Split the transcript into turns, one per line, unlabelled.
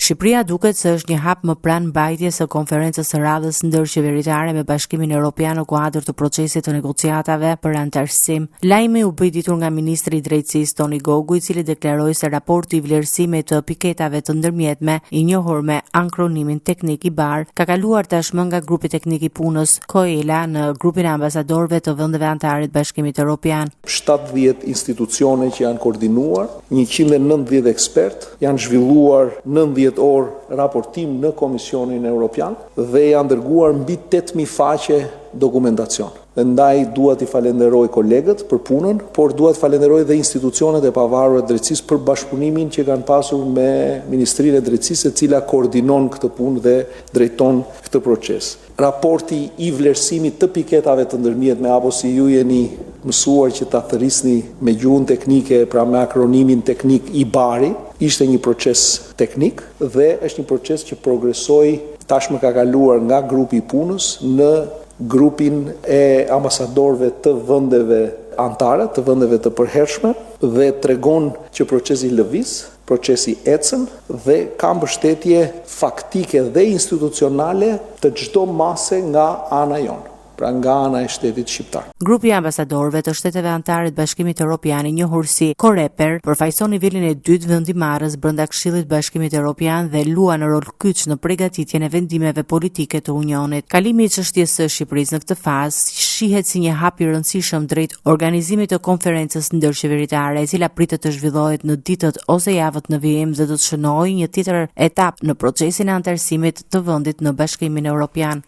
Shqipëria duket se është një hap më pranë mbajtjes së konferencës së radhës ndërqeveritare me Bashkimin Evropian në kuadër të procesit të negociatave për anëtarësim. Lajmi u bë ditur nga ministri i drejtësisë Toni Gogu, i cili deklaroi se raporti i vlerësimit të piketave të ndërmjetme, i njohur me ankronimin teknik i BAR, ka kaluar tashmë nga grupi teknik i punës COELA në grupin e ambasadorëve të vendeve anëtare të Bashkimit Evropian.
70 institucione që janë koordinuar, 190 ekspert, janë zhvilluar 90 orë raportim në Komisionin Evropian dhe janë dërguar mbi 8.000 faqe dokumentacion. Ndaj dua t'i falenderoj kolegët për punën, por dua të falenderoj dhe institucionet e pavarura të drejtësisë për bashkëpunimin që kanë pasur me Ministrinë e Drejtësisë, e cila koordinon këtë punë dhe drejton këtë proces. Raporti i vlerësimit të piketave të ndërmjetme, apo si ju jeni mësuar që ta thërrisni me gjuhën teknike, pra me akronimin teknik i BAR-i, ishte një proces teknik dhe është një proces që progresoi, tashmë ka kaluar nga grupi i punës në grupin e ambasadorëve të vendeve anëtare, të vendeve të përhershme, dhe tregon që procesi lëviz, procesi ecën dhe ka mbështetje faktike dhe institucionale të çdo mase nga ana jonë, pra nga ana e shtetit shqiptar.
Grupi i ambasadorëve të shteteve anëtare të Bashkimit Evropian, i njohur si COREPER, përfaqëson nivelin e dytë vendimarrës brenda Këshillit të Bashkimit Evropian dhe luan rol kyç në përgatitjen e vendimeve politike të Unionit. Kalimi i çështjes së Shqipërisë në këtë fazë shihet si një hap i rëndësishëm drejt organizimit të konferencës ndërqeveritare, e cila pritet të zhvillohet në ditët ose javët në vijim dhe do të shënojë një tjetër etapë në procesin e anëtarësimit të vendit në Bashkimin Evropian.